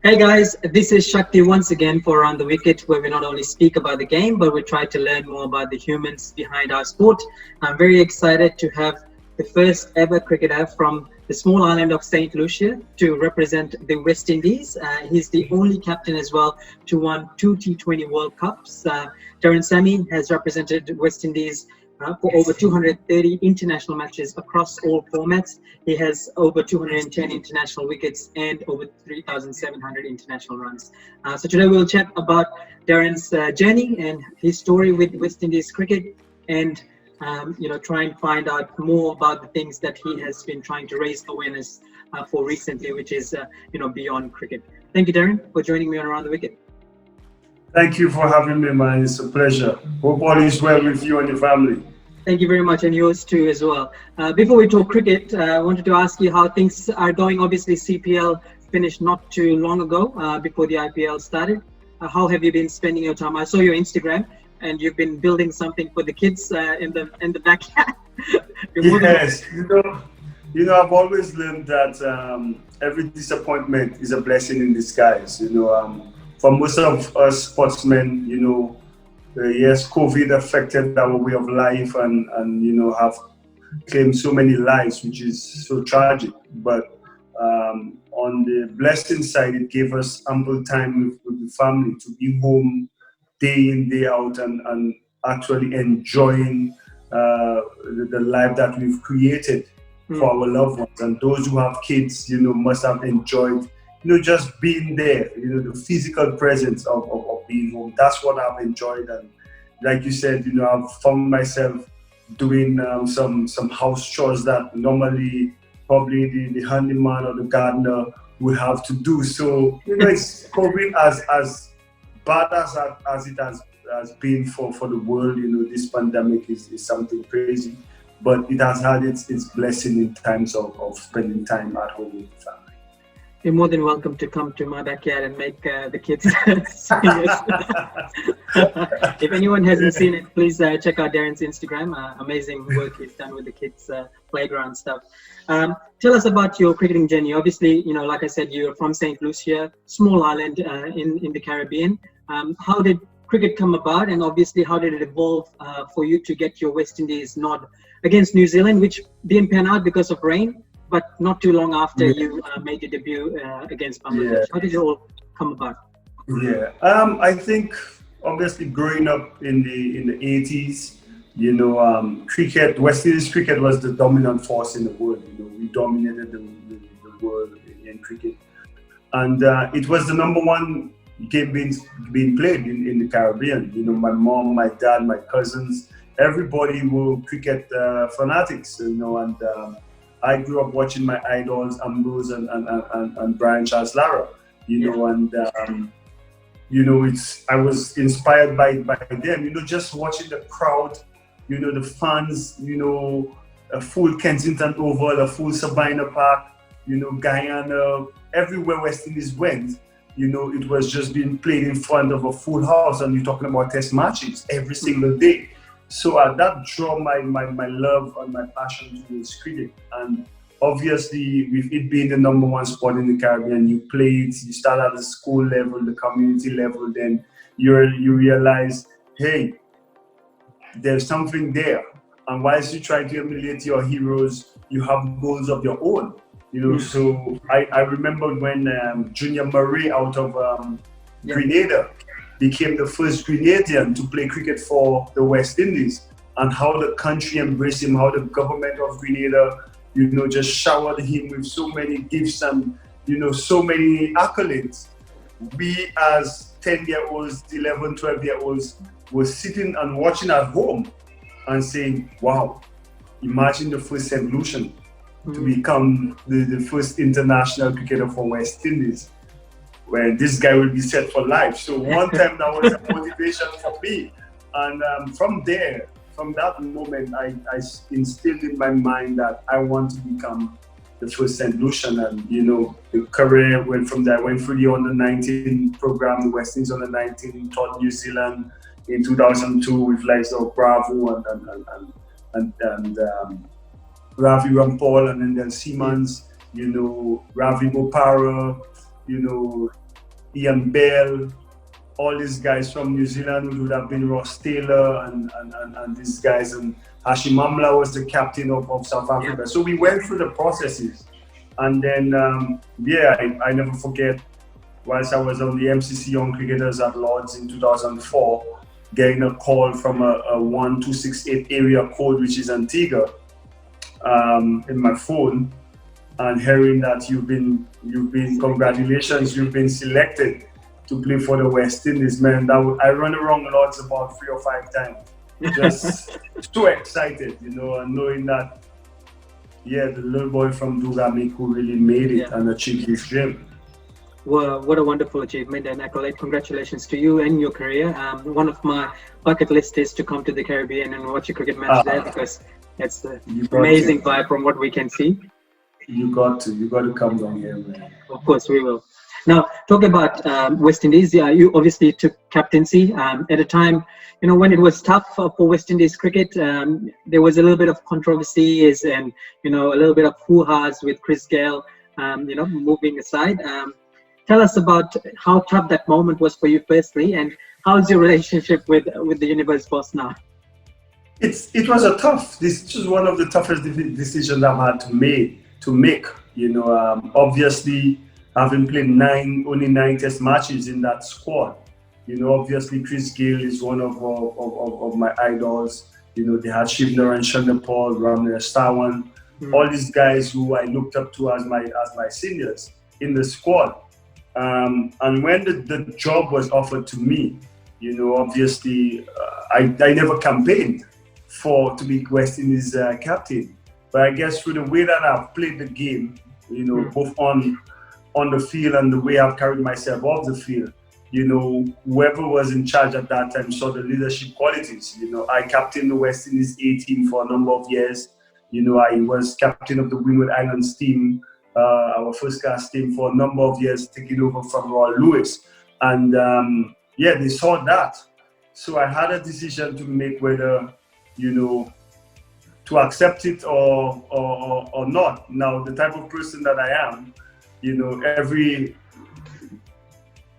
Hey guys, this is Shakti once again for Around the Wicket, where we not only speak about the game, but we try to learn more about the humans behind our sport. I'm very excited to have the first ever cricketer from the small island of St Lucia to represent the West Indies. He's the only captain as well to win two T20 World Cups. Daren Sammy has represented West Indies for over 230 international matches across all formats. He has over 210 international wickets and over 3,700 international runs. So today we'll chat about Daren's journey and his story with West Indies cricket, and try and find out more about the things that he has been trying to raise awareness for recently, which is beyond cricket. Thank you, Daren, for joining me on Around the Wicket. Thank you for having me, man. It's a pleasure. Hope all is well with you and your family. Thank you very much, and yours too as well. Before we talk cricket, I wanted to ask you how things are going. Obviously, CPL finished not too long ago, before the IPL started. How have you been spending your time? I saw your Instagram, and you've been building something for the kids in the backyard. Yes, I've always learned that every disappointment is a blessing in disguise. For most of us sportsmen, yes, COVID affected our way of life and have claimed so many lives, which is so tragic. But on the blessing side, it gave us ample time with the family to be home day in, day out, and actually enjoying the life that we've created for our loved ones. And those who have kids, must have enjoyed just being there, the physical presence of being home. That's what I've enjoyed. And like you said, I've found myself doing some house chores that normally probably the handyman or the gardener would have to do. So, it's COVID as bad as it has been for the world. This pandemic is something crazy, but it has had its blessing in times of spending time at home with the family. You're more than welcome to come to my backyard and make the kids sing it. If anyone hasn't seen it, please check out Daren's Instagram. Amazing work he's done with the kids' playground stuff. Tell us about your cricketing journey. Obviously, like I said, you're from St Lucia, small island in the Caribbean. How did cricket come about, and obviously how did it evolve for you to get your West Indies nod against New Zealand, which didn't pan out because of rain? But not too long after you made your debut against Bangladesh. How did it all come about? Yeah, I think obviously growing up in the 80s, cricket, West Indies cricket was the dominant force in the world. We dominated the world in cricket, and it was the number one game being played in the Caribbean. My mom, my dad, my cousins, everybody were cricket fanatics. And I grew up watching my idols, Ambrose and Brian Charles Lara, and I was inspired by them, just watching the crowd, the fans, a full Kensington Oval, a full Sabina Park, Guyana, everywhere West Indies went, it was just being played in front of a full house, and you're talking about test matches every single day. So that drew my love and my passion towards cricket. And obviously, with it being the number one sport in the Caribbean, you start at the school level, the community level, then you realize, hey, there's something there. And whilst you try to emulate your heroes, you have goals of your own. So I remember when Junior Murray out of Grenada became the first Grenadian to play cricket for the West Indies, and how the country embraced him, how the government of Grenada, just showered him with so many gifts and, so many accolades. We as 10-year-olds, 11, 12-year-olds were sitting and watching at home and saying, wow, imagine the first St. Lucian to become the first international cricketer for West Indies, where this guy will be set for life. So one time that was a motivation for me. And from that moment, I instilled in my mind that I want to become the first St. Lucian. And, the career went from there. I went through the under-19 program, the West Indies under-19, taught New Zealand in 2002 with likes of Bravo and Ravi Rampal, and then Siemens, Ravi Bopara, Ian Bell, all these guys from New Zealand, who would have been Ross Taylor and these guys, and Hashim Amla was the captain of South Africa. Yeah. So we went through the processes, and then I never forget, whilst I was on the MCC Young Cricketers at Lords in 2004, getting a call from a 1268 area code, which is Antigua, in my phone, and hearing that you've been congratulations, you've been selected to play for the West Indies. Man, I run around Lords about 3 or 5 times, just so excited, and knowing that, the little boy from Dugamiko really made it and achieved his dream. Well, what a wonderful achievement and accolade. Congratulations to you and your career. One of my bucket list is to come to the Caribbean and watch a cricket match there, because it's an amazing vibe from what we can see. You got to come down here, man. Of course, we will. Now, talking about West Indies, you obviously took captaincy at a time, when it was tough for West Indies cricket. There was a little bit of controversies and, a little bit of hoo-has with Chris Gayle, moving aside. Tell us about how tough that moment was for you firstly, and how's your relationship with the universe boss now? It was a tough. This was one of the toughest decisions I've had to make. Obviously, having played only nine Test matches in that squad. Obviously Chris Gayle is one of my idols. They had Shivner and Chanderpaul, Ramner, Sarwan, all these guys who I looked up to as my seniors in the squad. And when the job was offered to me, obviously I never campaigned to be West Indies captain. But I guess through the way that I've played the game, both on the field and the way I've carried myself off the field, whoever was in charge at that time saw the leadership qualities. I captained the West Indies A team for a number of years. I was captain of the Windward Islands team, our first class team, for a number of years, taking over from Roy Lewis. And they saw that. So I had a decision to make whether, to accept it or not. Now, the type of person that I am, every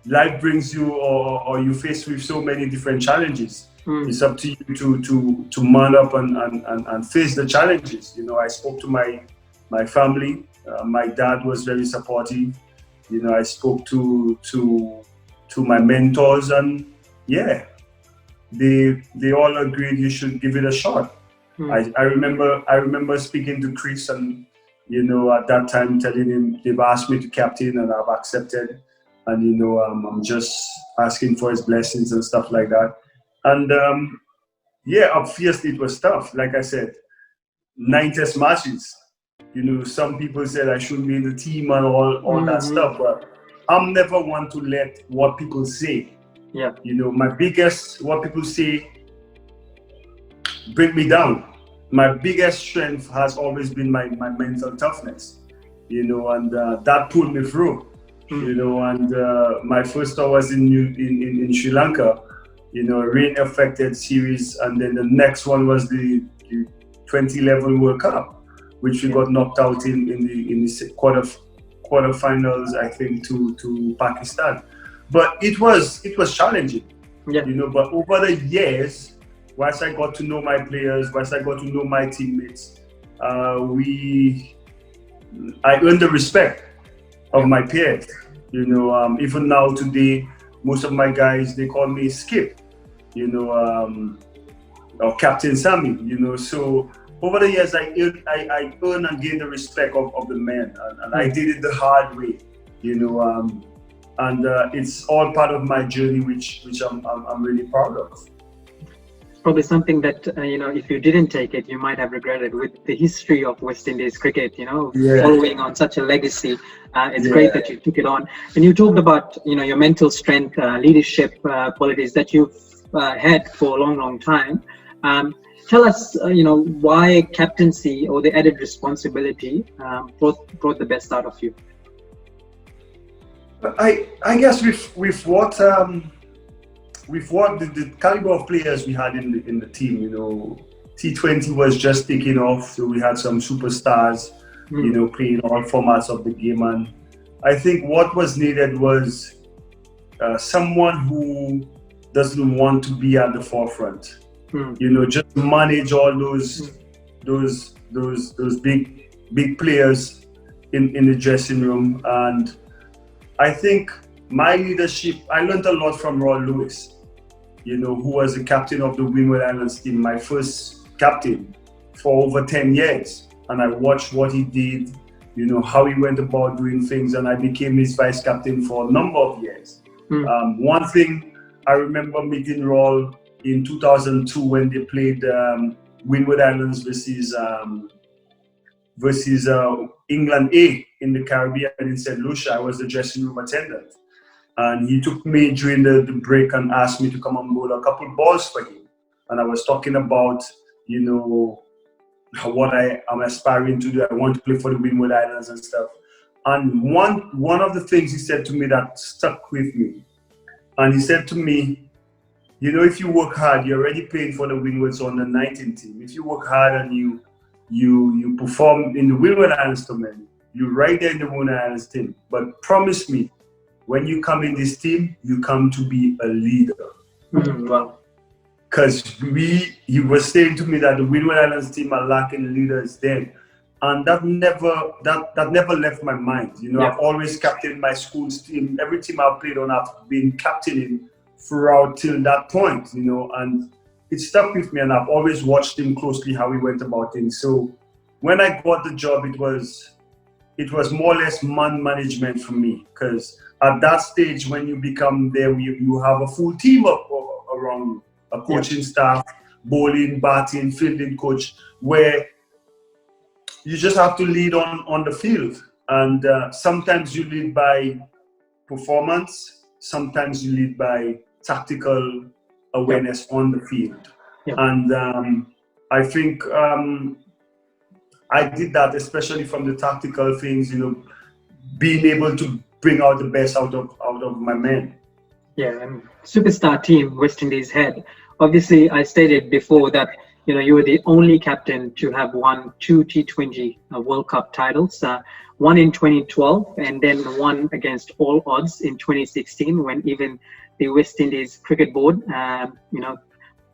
life brings you or you face with so many different challenges. It's up to you to man up and face the challenges. I spoke to my family. My dad was very supportive. I spoke to my mentors, and they all agreed you should give it a shot. I remember speaking to Chris, and at that time telling him they've asked me to captain and I've accepted, and I'm just asking for his blessings and stuff like that. And obviously it was tough. Like I said, 9 Test matches. Some people said I shouldn't be in the team and all that stuff, but I'm never one to let what people say. Yeah. What people say bring me down. My biggest strength has always been my mental toughness, and that pulled me through, and my first tour was in Sri Lanka, rain affected series, and then the next one was the 2011 World Cup, which we got knocked out in the quarterfinals, I think, to Pakistan. But it was challenging, but over the years, once I got to know my players, once I got to know my teammates, I earned the respect of my peers. Even now today, most of my guys, they call me Skip, or Captain Sammy, so over the years, I earned and gained the respect of the men, and I did it the hard way, and it's all part of my journey, which I'm really proud of. Probably something that, if you didn't take it, you might have regretted. With the history of West Indies cricket, following on such a legacy, it's great that you took it on. And you talked about, your mental strength, leadership qualities that you've had for a long, long time. Tell us, why captaincy or the added responsibility brought the best out of you? I guess with what the caliber of players we had in the team, T20 was just taking off, so we had some superstars, playing all formats of the game, and I think what was needed was someone who doesn't want to be at the forefront. You know, just manage all those big players in the dressing room. And I think my leadership, I learned a lot from Roy Lewis, you know, who was the captain of the Windward Islands team, my first captain for over 10 years. And I watched what he did, you know, how he went about doing things, and I became his vice captain for a number of years. One thing I remember meeting Roy in 2002 when they played Windward Islands versus England A in the Caribbean in St Lucia. I was the dressing room attendant. And he took me during the break and asked me to come and bowl a couple balls for him. And I was talking about, you know, what I am aspiring to do. I want to play for the Windward Islands and stuff. And one of the things he said to me that stuck with me, and he said to me, you know, if you work hard, you're already playing for the Windwards on the 19th team. If you work hard and you perform in the Windward Islands tournament, you're right there in the Windward Islands team. But promise me, when you come in this team, you come to be a leader. Wow. Because he was saying to me that the Windward Islands team are lacking leaders then. And that never left my mind. You know, I've always captained my school's team. Every team I've played on, I've been captaining throughout till that point, you know, and it stuck with me, and I've always watched him closely, how he went about things. So when I got the job, it was more or less man management for me, because at that stage, when you become there, you have a full team around you, a coaching staff, bowling, batting, fielding coach, where you just have to lead on the field. And sometimes you lead by performance, sometimes you lead by tactical awareness on the field. And I think I did that, especially from the tactical things, you know, being able to bring out the best out of my men. Yeah, and superstar team West Indies had. Obviously, I stated before that, you know, you were the only captain to have won 2 T20 World Cup titles, one in 2012 and then one against all odds in 2016, when even the West Indies Cricket Board, you know,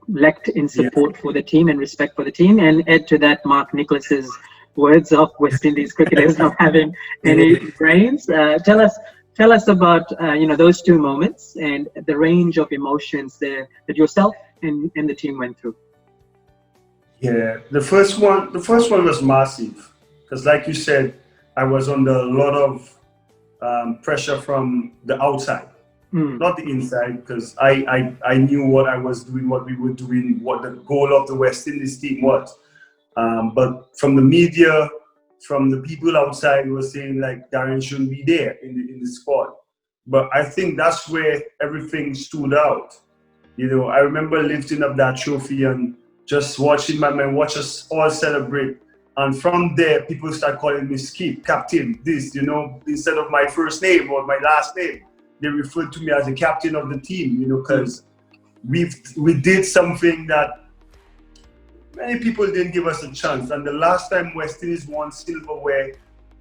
lacked in support for the team and respect for the team. And add to that Mark Nicholas's words of West Indies cricketers not having any brains. Tell us about you know, those two moments and the range of emotions there that yourself and the team went through. Yeah, the first one was massive, because like you said, I was under a lot of pressure from the outside, not the inside, because I knew what I was doing, what we were doing, what the goal of the West Indies team was. But from the media, from the people outside, who were saying like Daren shouldn't be there in the squad. But I think that's where everything stood out. You know, I remember lifting up that trophy and just watching my men watch us all celebrate. And from there, people start calling me Skip, Captain, this, you know, instead of my first name or my last name, they referred to me as the captain of the team, you know, because we did something that many people didn't give us a chance. And the last time West Indies won silverware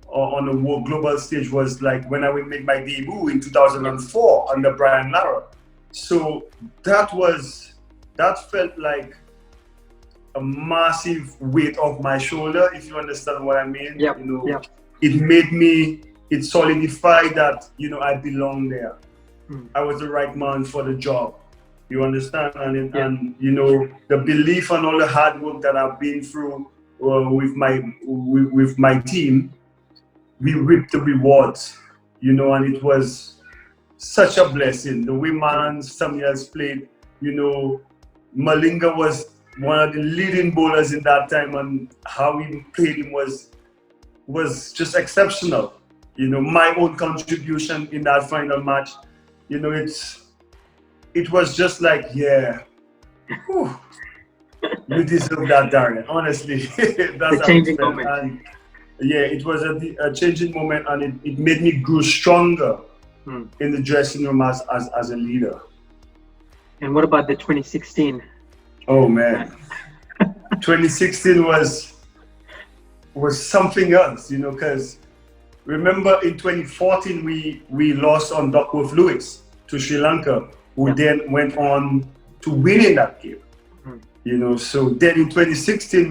on the world global stage was like when I would make my debut in 2004 under Brian Lara. So that felt like a massive weight off my shoulder, if you understand what I mean. You know, it solidified that, you know, I belong there. I was the right man for the job. You understand? And you know, the belief and all the hard work that I've been through with my team, we reaped the rewards, you know, and it was such a blessing. The way Malan Samuels played, you know, Malinga was one of the leading bowlers in that time, and how he played him was just exceptional. You know, my own contribution in that final match, you know, it was just like, yeah, whew, you deserve that, Daren. Honestly, that's a changing moment. And yeah, it was a changing moment, and it made me grow stronger in the dressing room as a leader. And what about the 2016? Oh man, 2016 was something else, you know, because remember in 2014 we lost on Duckworth Lewis to Sri Lanka, who then went on to winning that game. You know, so then in 2016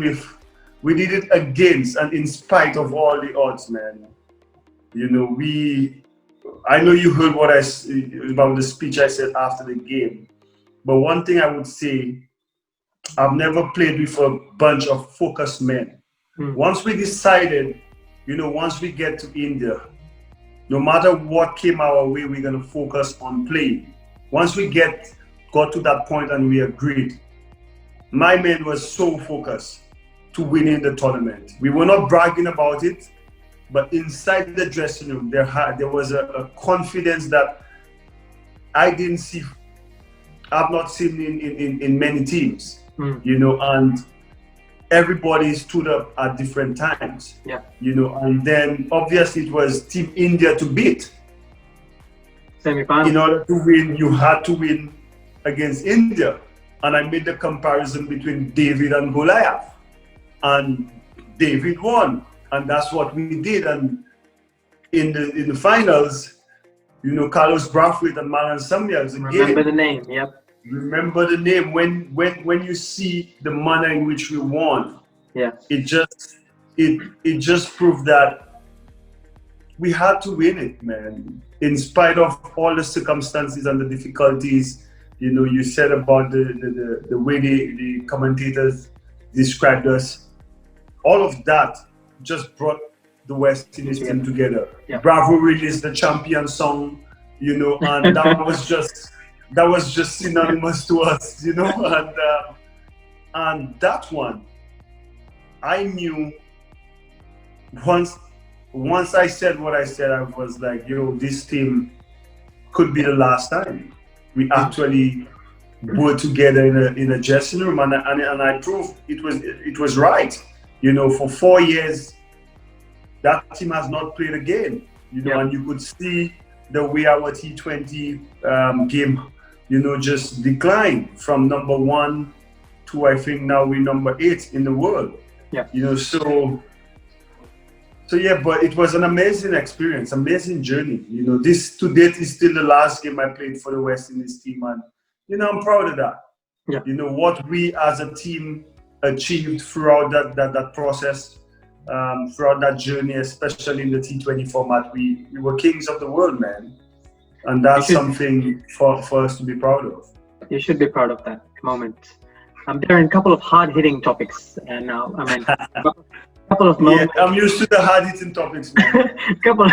we did it against and in spite of all the odds, man. You know, I know you heard what about the speech I said after the game, but one thing I would say, I've never played with a bunch of focused men. Once we decided, you know, once we get to India, no matter what came our way, we're gonna focus on playing. Once we got to that point and we agreed, my men was so focused to winning the tournament. We were not bragging about it, but inside the dressing room, there was a confidence that I've not seen in many teams, you know, and everybody stood up at different times, you know, and then obviously it was Team India to beat. Semi-final. In order to win, you had to win against India. And I made the comparison between David and Goliath. And David won. And that's what we did. And in the finals, you know, Carlos Brathwaite and Daren Sammy again. Remember the name, Remember the name. When you see the manner in which we won, it just proved that we had to win it, man. In spite of all the circumstances and the difficulties. You know, you said about the way the commentators described us. All of that just brought the West Indies team together. Bravo released the champion song, you know, and that was just synonymous to us, you know, and that one, I knew once I said what I said, I was like, you know, this team could be the last time we actually were together in a dressing room, and I proved it was right. You know, for 4 years, that team has not played again. You know, and you could see the way our T20 game, you know, just decline from number 1 to I think now we're number 8 in the world. You know, so yeah, but it was an amazing experience, amazing journey. You know, this to date is still the last game I played for the West Indies team, and you know, I'm proud of that. You know, what we as a team achieved throughout that process, throughout that journey, especially in the T20 format, we were kings of the world, man. And that's something for us to be proud of. You should be proud of that moment. There are a couple of hard-hitting topics, and now couple of moments. I'm used to the hard-hitting topics, man. couple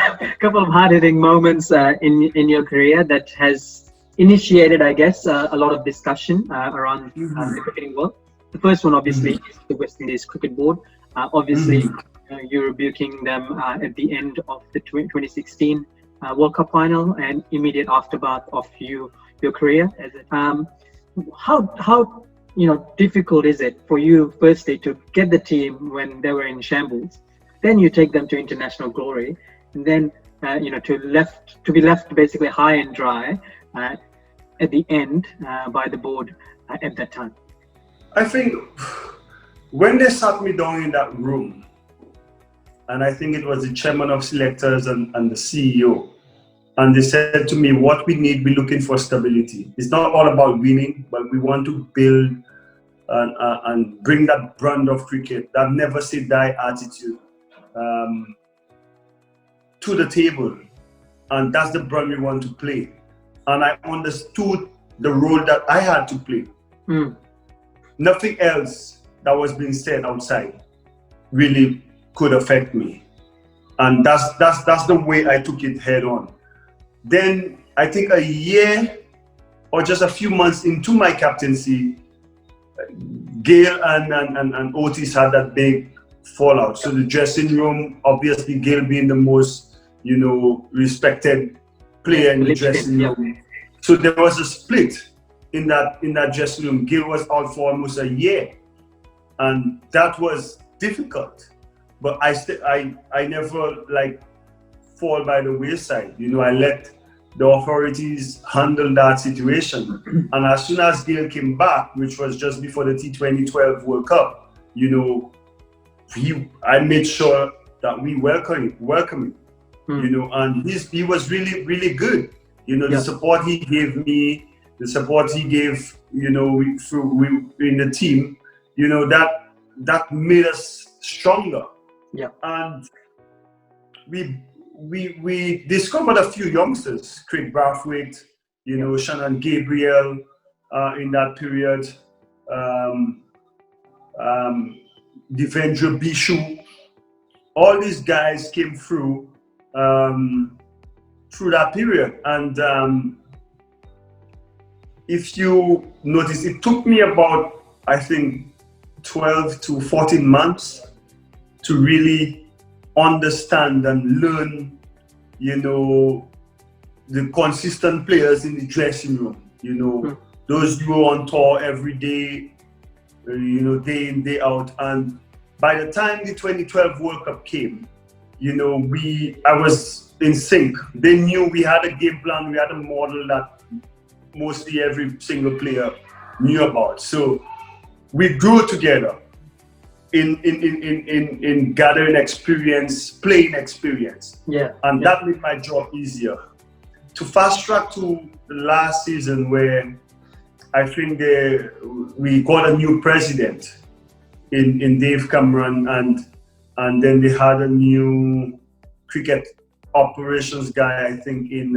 of hard-hitting moments in your career that has initiated, I guess, a lot of discussion around the cricketing world. The first one, obviously, is the West Indies Cricket Board. Obviously, you're rebuking them at the end of the 2016 World Cup final and immediate aftermath of your career. How you know, difficult is it for you, firstly, to get the team when they were in shambles, then you take them to international glory, and then you know, to be left basically high and dry at the end by the board at that time? I think when they sat me down in that room, and I think it was the chairman of selectors and the CEO, and they said to me, what we need, we're looking for stability. It's not all about winning, but we want to build and bring that brand of cricket, that never say die attitude to the table. And that's the brand we want to play. And I understood the role that I had to play. Nothing else that was being said outside really could affect me. And that's the way I took it head on. Then I think a year or just a few months into my captaincy, Gayle and Otis had that big fallout. So the dressing room, obviously Gayle being the most, you know, respected player in the dressing room. So there was a split in that dressing room. Gayle was out for almost a year, and that was difficult. But I never like fall by the wayside. You know, I let the authorities handle that situation. And as soon as Gayle came back, which was just before the T20 World Cup, you know, I made sure that we welcome him, you know, and he was really, really good. You know, the support he gave me, the support he gave, you know, in the team, you know, that made us stronger. Yeah. And we discovered a few youngsters, Craig Brathwaite, you know, Shannon Gabriel in that period, Devendra Bishu. All these guys came through that period. And if you notice, it took me about, I think, 12 to 14 months to really understand and learn, you know, the consistent players in the dressing room, you know, those who were on tour every day, you know, day in, day out. And by the time the 2012 World Cup came, you know, I was in sync. They knew we had a game plan, we had a model that mostly every single player knew about. So we grew together in gathering experience, playing experience. Yeah. And that made my job easier. To fast track to the last season, where I think we got a new president in Dave Cameron, and then they had a new cricket operations guy, I think, in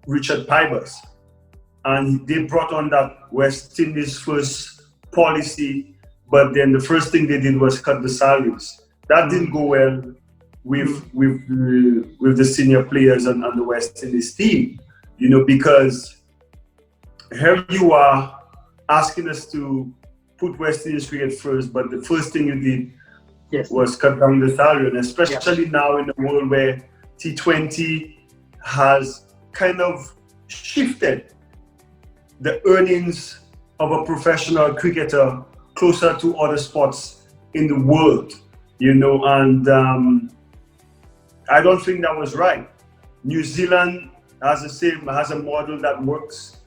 Richard Pybers. And they brought on that West Indies first policy, but then the first thing they did was cut the salaries. That didn't go well with the senior players and the West Indies team, you know, because here you are asking us to put West Indies cricket first, but the first thing you did was cut down the salary, and especially now in a world where T20 has kind of shifted the earnings of a professional cricketer closer to other sports in the world, you know, and I don't think that was right. New Zealand has a model that works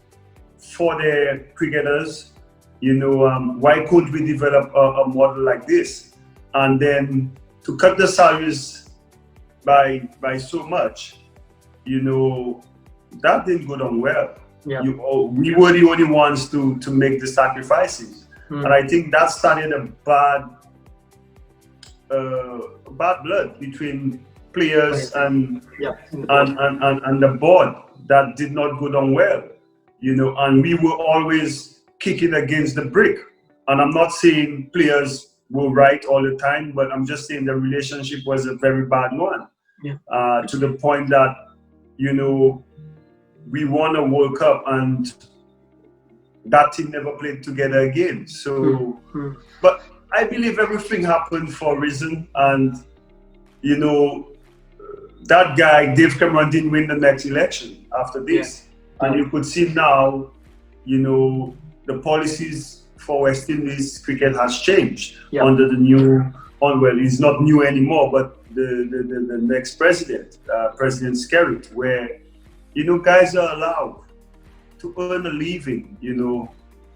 for their cricketers, you know. Why couldn't we develop a model like this? And then to cut the salaries by so much, you know, that didn't go down well. Yeah. We were the only ones to make the sacrifices. And I think that started a bad blood between players and the board that did not go down well, you know. And we were always kicking against the brick. And I'm not saying players were right all the time, but I'm just saying the relationship was a very bad one. To the point that, you know, we won a World Cup and that team never played together again. So, but I believe everything happened for a reason. And, you know, that guy, Dave Cameron, didn't win the next election after this. And you could see now, you know, the policies for West Indies cricket has changed under the new, well, he's not new anymore, but the next president, President Skerritt, where, you know, guys are allowed to earn a living, you know,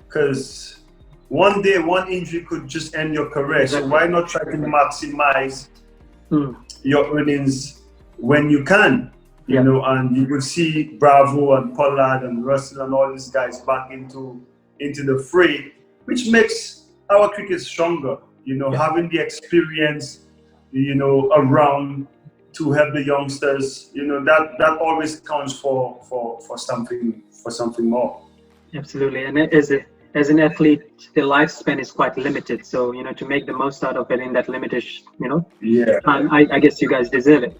because one day, one injury could just end your career. So why not try to maximize your earnings when you can, you know? And you will see Bravo and Pollard and Russell and all these guys back into the fray, which makes our cricket stronger, you know, having the experience, you know, around to help the youngsters, you know, that always counts for something more. Absolutely. And as an athlete, the lifespan is quite limited. So, you know, to make the most out of it in that limited, you know, I guess you guys deserve it.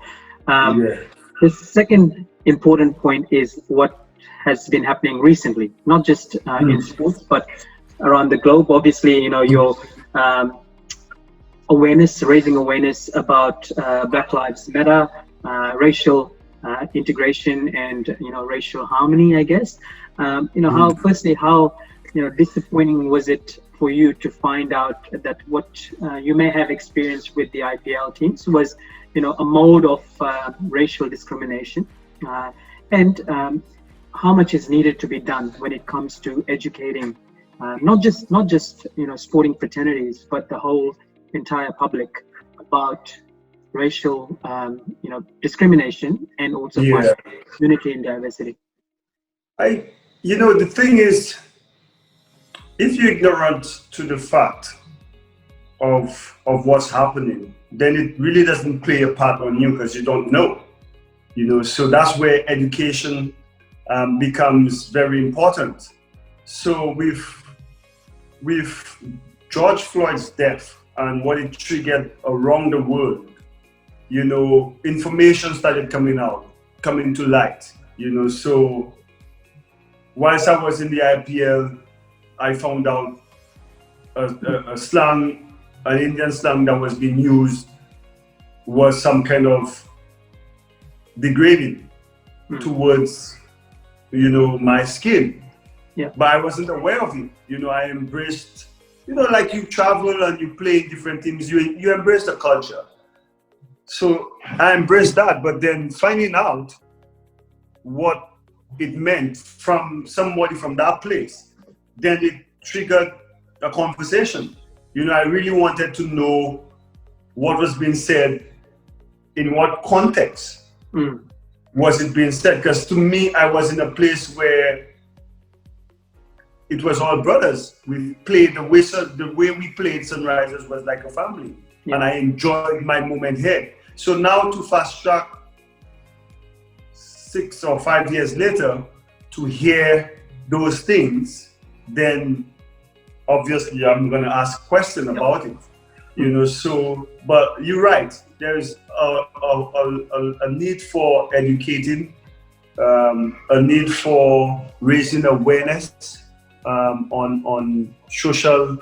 The second important point is what has been happening recently, not just in sports, but around the globe. Obviously, you know, your raising awareness about Black Lives Matter, racial integration, and, you know, racial harmony, I guess. You know, how you know, disappointing was it for you to find out that what you may have experienced with the IPL teams was, you know, a mode of racial discrimination, and how much is needed to be done when it comes to educating not just you know, sporting fraternities, but the whole entire public about racial, discrimination, and also Yeah. unity in diversity. The thing is, if you're ignorant to the fact of what's happening, then it really doesn't play a part on you because you don't know. So that's where education becomes very important. So with George Floyd's death and what it triggered around the world, information started coming to light. So whilst I was in the IPL, I found out a slang, an Indian slang that was being used was some kind of degrading towards, my skin. Yeah. But I wasn't aware of it. I embraced, like you travel and you play different teams, you embrace the culture. So I embraced that, but then finding out what it meant from somebody from that place, then it triggered a conversation. I really wanted to know what was being said, in what context was it being said, because to me, I was in a place where it was all brothers. We played the way we played Sunrisers was like a family, and I enjoyed my moment here. So now to fast track 6 or 5 years later to hear those things, then obviously I'm going to ask a question about it. So, but you're right. There's a need for educating, a need for raising awareness on social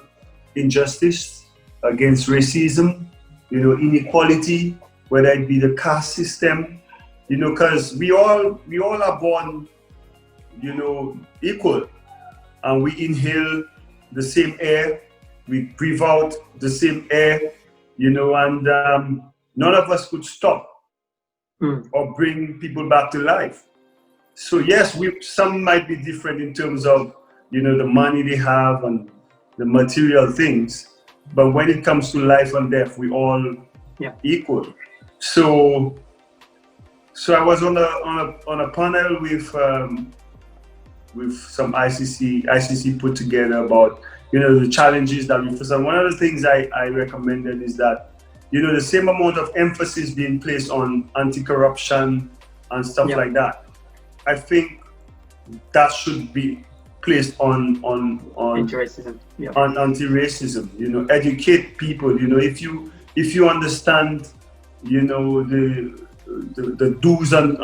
injustice against racism, inequality, whether it be the caste system, because we all are born, equal, and we inhale the same air, we breathe out the same air, and none of us could stop or bring people back to life. So yes, some might be different in terms of, the money they have and the material things, but when it comes to life and death, we all equal. So I was on a panel with some ICC put together about the challenges that we face. And one of the things I recommended is that the same amount of emphasis being placed on anti-corruption and stuff like that, I think that should be placed on anti-racism. On anti-racism. Educate people. If you understand, the do's and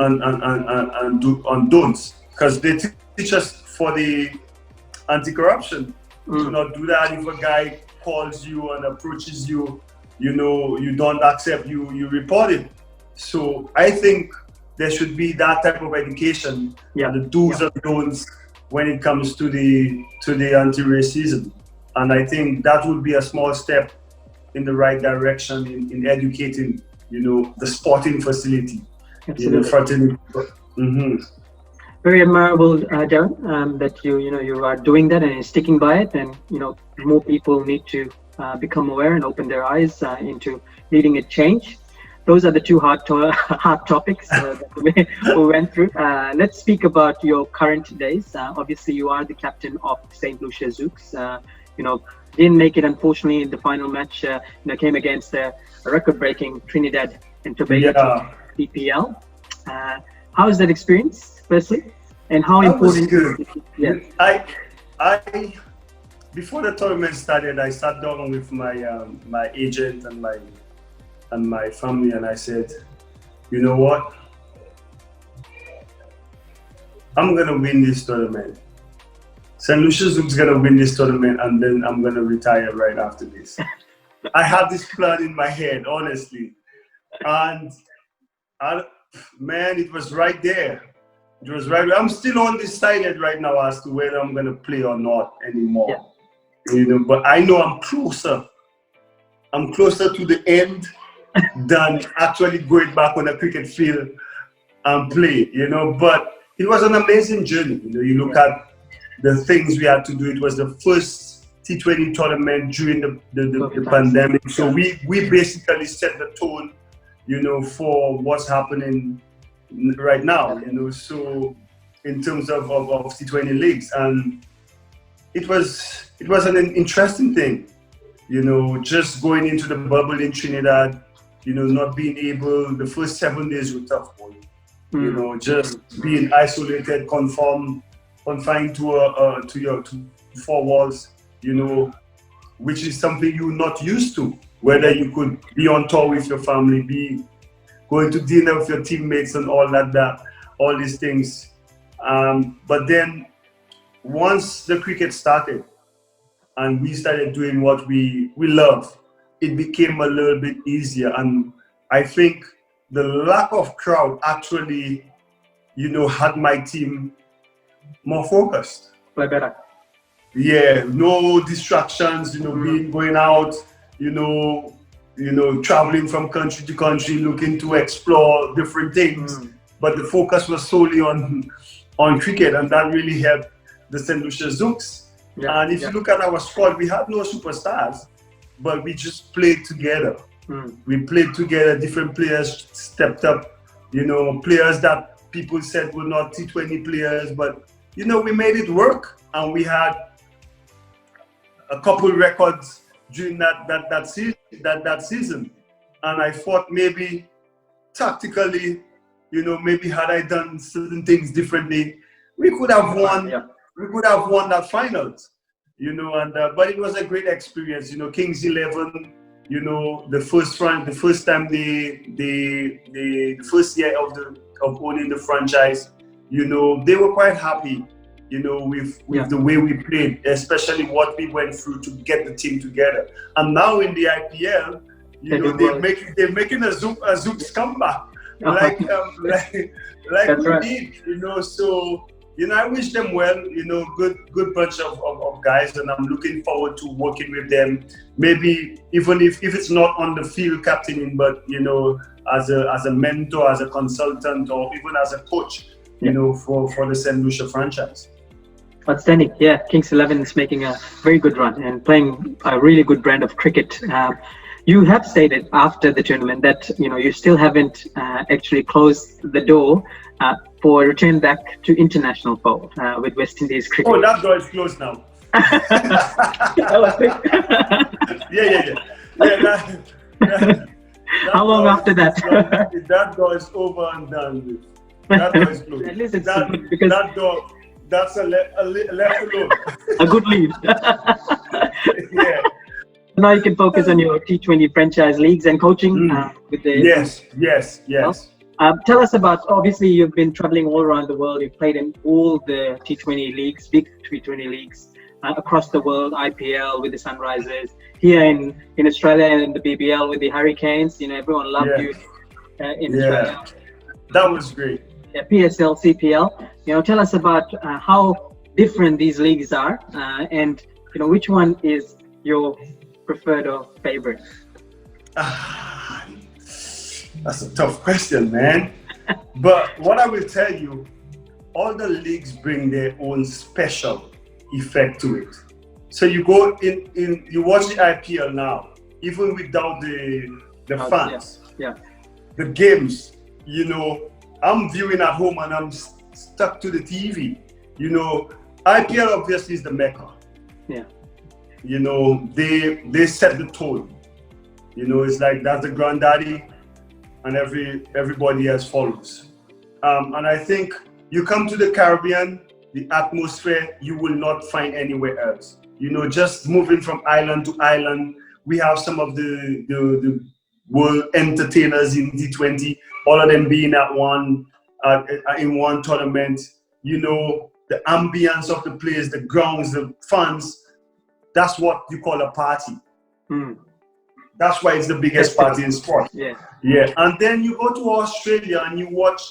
don'ts, because they teach us for the anti-corruption. Do not do that. If a guy calls you and approaches you, you don't accept, you report it. So I think there should be that type of education, and the do's and don'ts when it comes to the anti-racism. And I think that would be a small step in the right direction in educating, the sporting facility, fraternity. Very admirable, Daren, that you are doing that and sticking by it, and more people need to become aware and open their eyes into leading a change. Those are the two hard topics that we went through. Let's speak about your current days. Obviously, you are the captain of St Lucia Zouks. Didn't make it, unfortunately, in the final match. Came against a record-breaking Trinidad and Tobago BBL. How is that experience, firstly, and how important? I before the tournament started, I sat down with my agent and my family, and I said, you know what? I'm gonna win this tournament. St Lucia Zouks gonna win this tournament, and then I'm gonna retire right after this. I had this plan in my head, honestly, and man, it was right there. It was right. I'm still undecided right now as to whether I'm gonna play or not anymore. But I know I'm closer. I'm closer to the end than actually going back on a cricket field and play. But it was an amazing journey. You look at the things we had to do. It was the first T20 tournament during the pandemic. So we basically set the tone, you know, for what's happening right now, you know, so in terms of T20 leagues. And it was an interesting thing, you know, just going into the bubble in Trinidad, you know, not being able, the first 7 days were tough, boy. You know, just being isolated, confined to your 4 walls, you know, which is something you're not used to. Whether you could be on tour with your family, be going to dinner with your teammates and all all these things. But then once the cricket started and we started doing what we love, it became a little bit easier. And I think the lack of crowd actually, you know, had my team more focused. Play better. Yeah, no distractions, you know, going out, you know, traveling from country to country, looking to explore different things. But the focus was solely on cricket, and that really helped the St. Lucia Zooks. Yeah, and if you look at our squad, we had no superstars, but we just played together. We played together, different players stepped up, you know, players that people said were not T20 players, but, you know, we made it work, and we had a couple records during that season. And I thought maybe tactically, you know, maybe had I done certain things differently, we could have won. We could have won that finals, you know. And but it was a great experience, you know. Kings 11, you know, the first time the first year of owning the franchise, you know, they were quite happy, you know, with the way we played, especially what we went through to get the team together. And now in the IPL, you know, they're making a Zooks comeback, like we did, you know. So, you know, I wish them well, you know, good bunch of guys, and I'm looking forward to working with them. Maybe even if it's not on the field captaining, but, you know, as a mentor, as a consultant, or even as a coach, you know, for the St. Lucia franchise. Outstanding. Yeah, Kings 11 is making a very good run and playing a really good brand of cricket. You have stated after the tournament that, you know, you still haven't actually closed the door for return back to international fold with West Indies cricket. Oh, that door is closed now. That was quick. Yeah. How long after that? That door is over and done with. That door is closed. At least it's because that door, that's a left alone. A good lead. Yeah. Now you can focus on your T20 franchise leagues and coaching with the. Yes. Tell us about, obviously you've been traveling all around the world. You've played in all the T20 leagues, big T20 leagues across the world, IPL with the Sunrisers, here in Australia and the BBL with the Hurricanes. You know, everyone loved you in Australia. That was great. Yeah, PSL, CPL. You know, tell us about how different these leagues are and, you know, which one is your preferred or favorite? That's a tough question, man. But what I will tell you, all the leagues bring their own special effect to it. So you go you watch the IPL now, even without the fans, the games, you know, I'm viewing at home and I'm stuck to the TV. You know, IPL obviously is the mecca. Yeah. You know, they set the tone. You know, it's like that's the granddaddy, and everybody else follows. And I think you come to the Caribbean, the atmosphere you will not find anywhere else. You know, just moving from island to island, we have some of the world entertainers in T20, all of them being in one tournament. You know, the ambience of the place, the grounds, the fans. That's what you call a party. That's why it's the biggest party in sport. Yeah. And then you go to Australia and you watch,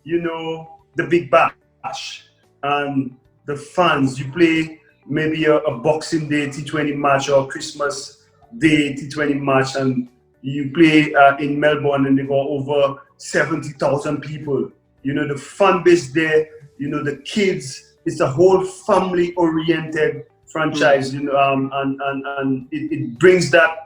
you know, the Big Bash and the fans. You play maybe a Boxing Day T20 match or Christmas Day T20 match, and you play in Melbourne and they go over 70,000 people. You know, the fan base there, you know, the kids, it's a whole family-oriented franchise, you know, and it brings that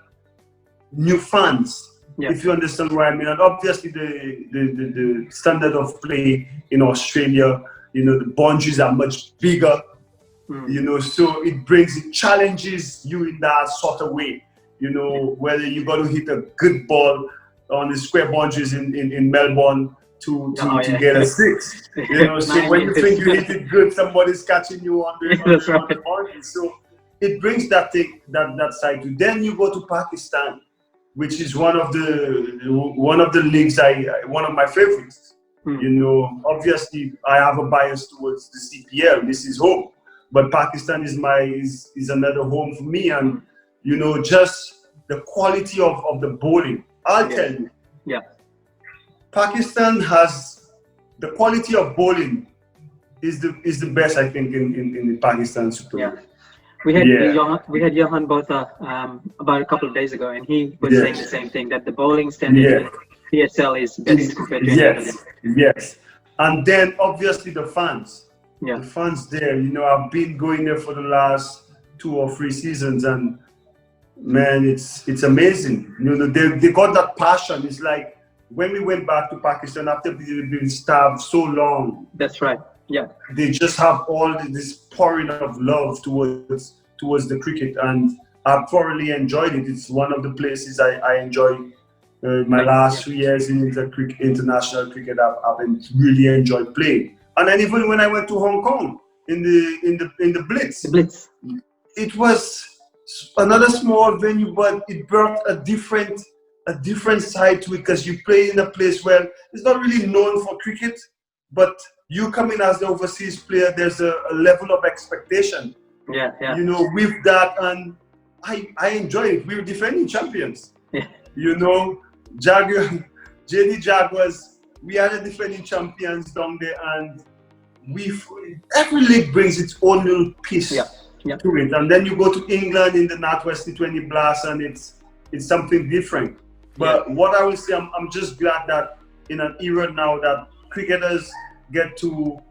new fans, if you understand what I mean. And obviously the standard of play in Australia, the boundaries are much bigger, so it challenges you in that sort of way, whether you got to hit a good ball on the square boundaries in Melbourne to get a 6. So when you think you hit it good, somebody's catching you on the boundary. So it brings that side to. Then you go to Pakistan, which is one of the leagues one of my favorites. Obviously I have a bias towards the CPL. This is home, but Pakistan is another home for me. And just the quality of the bowling. I'll tell you. Yeah. Pakistan has the quality of bowling is the best, I think, in the Pakistan Super League. Yeah. We had Johan Botha about a couple of days ago, and he was saying the same thing, that the bowling standard in PSL is best compared to Yes. And then obviously the fans. Yeah. The fans there, I've been going there for the last 2 or 3 seasons, and man, it's amazing. They got that passion. It's like when we went back to Pakistan after being starved so long. That's right. Yeah. They just have all this pouring of love towards the cricket, and I thoroughly enjoyed it. It's one of the places I enjoy. My last 3 years in international cricket, I've really enjoyed playing. And then even when I went to Hong Kong in the Blitz, it was another small venue, but it brought a different side to it, because you play in a place where it's not really known for cricket, but you come in as the overseas player, there's a level of expectation. Yeah. With that, and I enjoy it. We were defending champions. Yeah. JD Jaguars, we are the defending champions down there, and every league brings its own little piece to it. And then you go to England in the Northwest T20 Blast, and it's something different. But what I will say, I'm just glad that in an era now that cricketers get to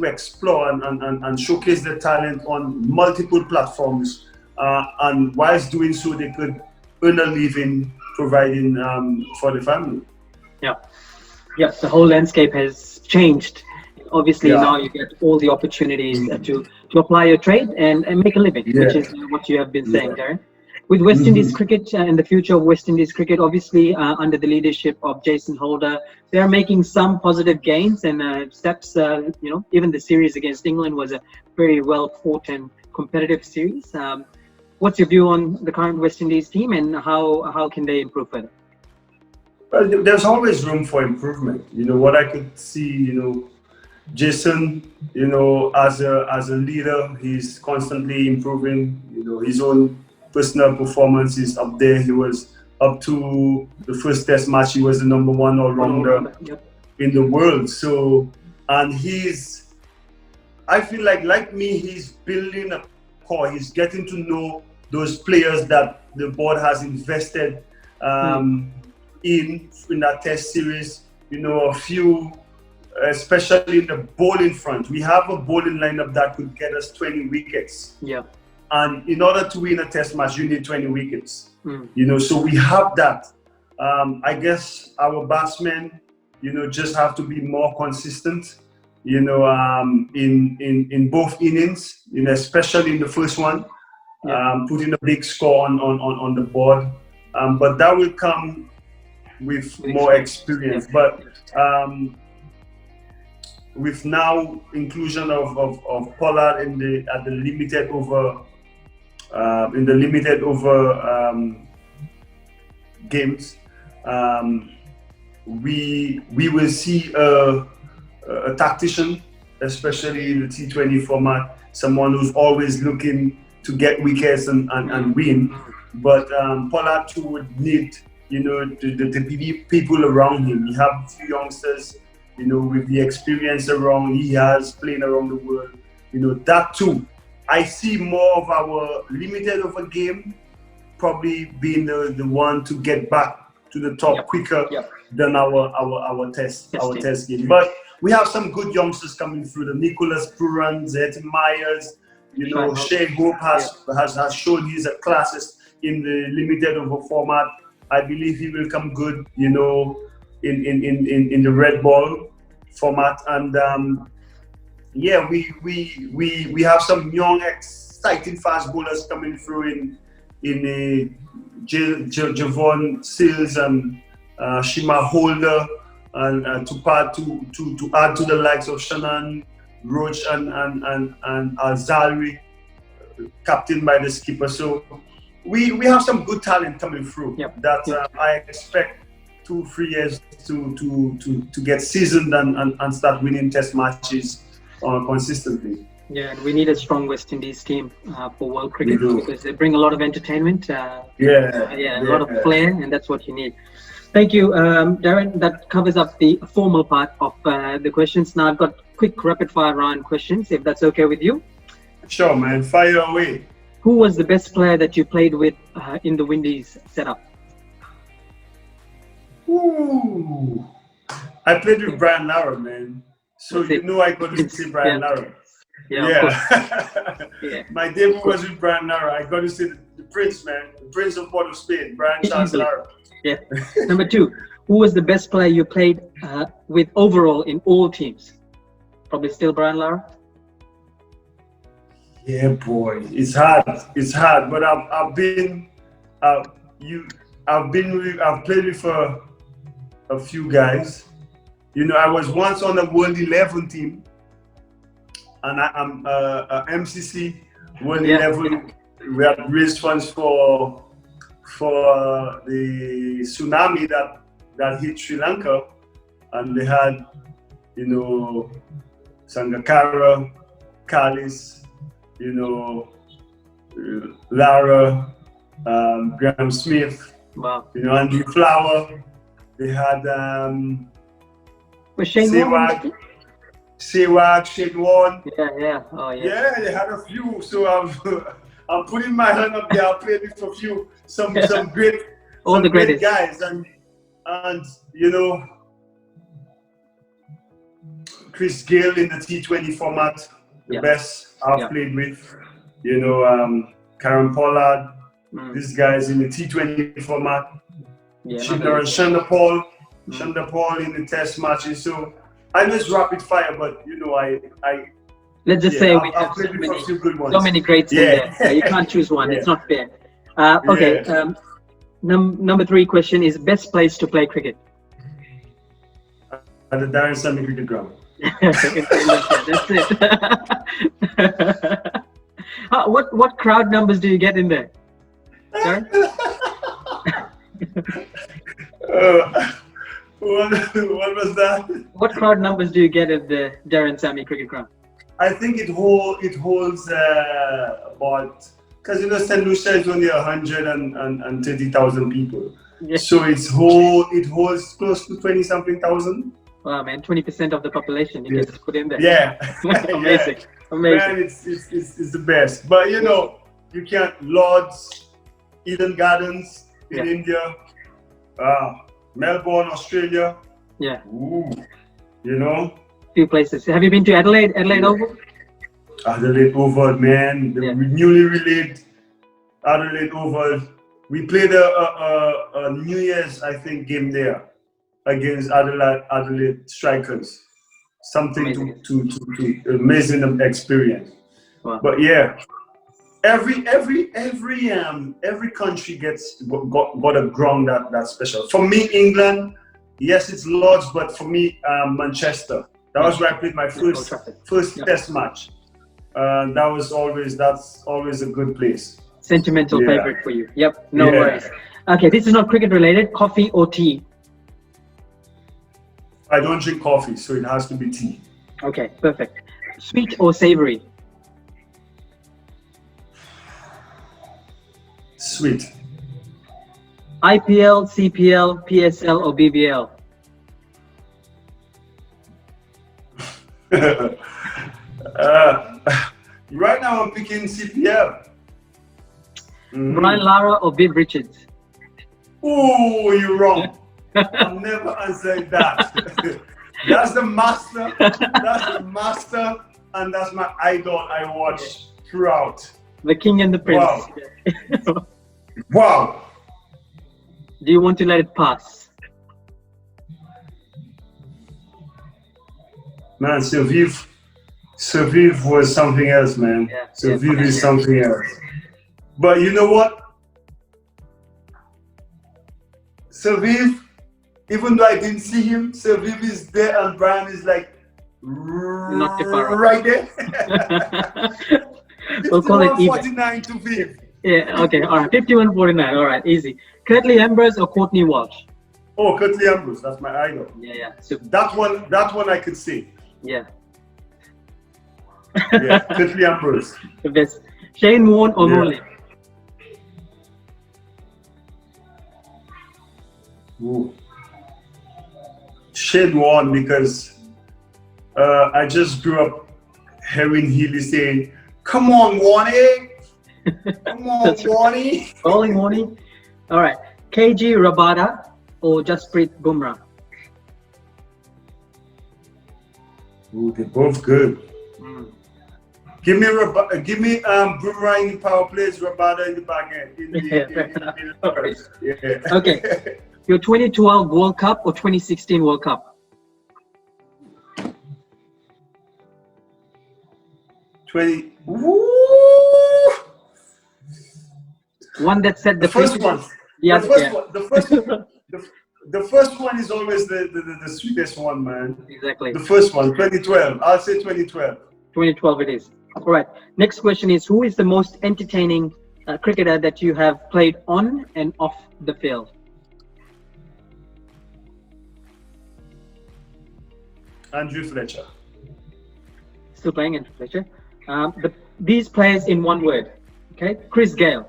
explore and showcase their talent on multiple platforms, and whilst doing so, they could earn a living providing for the family. Yeah, the whole landscape has changed. Obviously, now you get all the opportunities to apply your trade and make a living, which is what you have been saying, Daren. With West Indies cricket and the future of West Indies cricket, obviously under the leadership of Jason Holder, they are making some positive gains and steps. Even the series against England was a very well fought and competitive series. What's your view on the current West Indies team, and how can they improve further? Well, there's always room for improvement. What I could see, Jason, as a leader, he's constantly improving. His own personal performance is up there. He was up to the first Test match. He was the #1 all-rounder in the world. So, and I feel like me, he's building a core. He's getting to know those players that the board has invested in that Test series. A few, especially in the bowling front. We have a bowling lineup that could get us 20 wickets. Yeah. And in order to win a Test match, you need 20 wickets. So we have that. I guess our batsmen, just have to be more consistent. In both innings, especially in the first one, putting a big score on the board. But that will come with more experience. But with now inclusion of Pollard at the limited over games, we will see a tactician, especially in the T20 format, someone who's always looking to get wickets and win. But Pollard too would need, the people around him. We have a few youngsters, with the experience he has playing around the world. That too. I see more of our limited over game probably being the one to get back to the top quicker than our test game. But we have some good youngsters coming through. The Nicholas Purans, Ethan Myers, Shane Hope has shown he's a classist in the limited over format. I believe he will come good, you know, in the red ball format. And yeah, we have some young, exciting fast bowlers coming through in Javon Sills and Shima Holder, and to add to the likes of Shannon Roach and Zalri, captained by the skipper. So we have some good talent coming through. That I expect 2-3 years to get seasoned and start winning test matches consistently. Yeah, and we need a strong West Indies team for world cricket because they bring a lot of entertainment. A lot of flair, and that's what you need. Thank you, Daren. That covers up the formal part of the questions. Now I've got quick rapid fire round questions, if that's okay with you. Sure, man. Fire away. Who was the best player that you played with in the Windies setup? Ooh, I played with Brian Lara, man. So you know I got to say Brian Lara. Yeah. My debut was with Brian Lara. I got to say the Prince, man. The Prince of Port of Spain, Brian Charles Lara. Yeah. Number 2, who was the best player you played with overall in all teams? Probably still Brian Lara. Yeah, boy, it's hard. It's hard, but I've played with a few guys. You know, I was once on the World 11 team, and I'm MCC World 11. We had raised funds for the tsunami that hit Sri Lanka, and they had, you know, Sangakkara, Kallis, you know, Lara, Graham Smith, you know, Andy Flower. They had Sewak, Shane Warne. Yeah. Oh, yeah. Yeah, they had a few. So I'm putting my hand up there. I played with a few, some great, great guys, and you know, Chris Gayle in the T20 format, the best I've played with. You know, Karen Pollard, these guys in the T20 format. Chanderpaul in the test matches. So I know it's rapid fire, but you know, let's just say we have so many greats in there. You can't choose one. It's not fair. Okay. Number 3 question is best place to play cricket. At the Daren Sammy cricket ground. That's it. What crowd numbers do you get in there? What was that? What crowd numbers do you get at the Daren Sammy cricket ground? I think it holds about, because you know St Lucia is only 130,000 people, so it holds close to 20-something thousand. Wow, man, 20% of the population you just put in there. Yeah, amazing. Man, it's the best. But you know, you can't Lords, Eden Gardens in India, Melbourne, Australia. Yeah. Ooh, you know. Few places. Have you been to Adelaide? Adelaide Oval? Adelaide Oval, man. The newly released Adelaide Oval. We played a New Year's, I think, game there against Adelaide Strikers. Something amazing. to amazing experience. Wow. But yeah, every country got a ground that's special. For me, England, yes, it's Lords, but for me, Manchester. That was where I played my first test match. That's always a good place. Sentimental favorite for you. Yep, no worries. Okay, this is not cricket related. Coffee or tea? I don't drink coffee, so it has to be tea. Okay, perfect. Sweet or savory? Sweet. IPL, CPL, PSL or BBL? Right now I'm picking CPL. Brian Lara or Viv Richards? Oh, you're wrong. I'll never answer that. That's the master. That's the master, and that's my idol. I watch throughout. The King and the Prince. Wow. Wow. Do you want to let it pass? Man, Survive was something else, man. Yeah, Survive is something else. But you know what? Survive, even though I didn't see him, Survive is there and Brian is like Not too far right there. We'll call it even. 49 to Viv. Yeah, okay, all right. 51-49, all right, easy. Curtly Ambrose or Courtney Walsh? Oh, Curtly Ambrose, that's my idol. Yeah. Super. That one I could see. Yeah. Yeah, Curtly Ambrose. The best. Shane Warne or Morley? Ooh. Shane Warne, because I just grew up hearing Healy saying, "Come on, Warnie! Come on, Warnie!" Calling Warnie. All right. KG Rabada or Jasprit Bumrah? Ooh, they're both good. Give me Bumrah in the power plays, Rabada in the back end. Yeah. Okay. Your 2012 World Cup or 2016 World Cup? 20. Woo! One that set the first one. Yeah, The first one is always the sweetest one, man. Exactly. The first one, 2012. I'll say 2012. 2012 it is. All right. Next question is, who is the most entertaining cricketer that you have played on and off the field? Andrew Fletcher. Still playing Andrew Fletcher. These players in one word. Okay. Chris Gayle.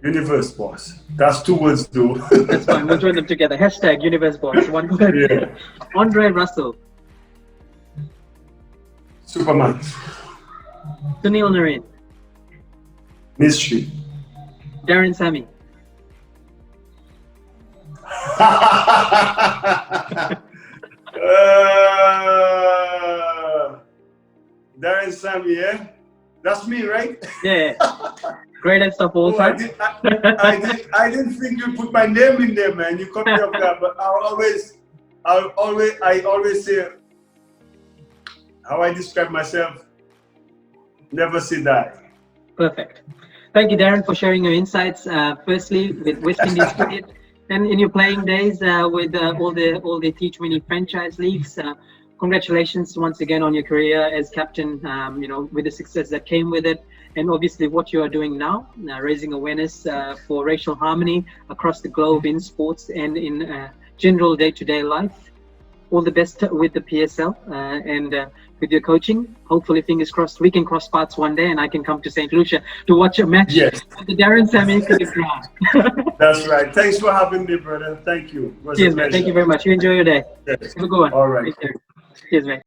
Universe boss. That's 2 words though. That's fine. We'll join them together. Hashtag Universe boss. One word. Yeah. Andre Russell. Superman. Sunil Narine. Mystery. Daren Sammy. Daren Sammy, yeah? That's me, right? Yeah. Greatest of all time. I didn't think you'd put my name in there, man. You caught me off guard, but I always say how I describe myself. Never say die. Perfect. Thank you, Daren, for sharing your insights. Firstly, with West Indies cricket, and in your playing days with all the T20 franchise leagues. Congratulations once again on your career as captain. With the success that came with it, and obviously what you are doing now, raising awareness for racial harmony across the globe in sports and in general day-to-day life. All the best with the PSL and with your coaching. Hopefully, fingers crossed, we can cross paths one day and I can come to St. Lucia to watch a match with the Daren Sammy cricket ground. That's right. Thanks for having me, brother. Thank you. Cheers, man. Thank you very much. You enjoy your day. Yes. Have a good one. All right. Cheers, mate.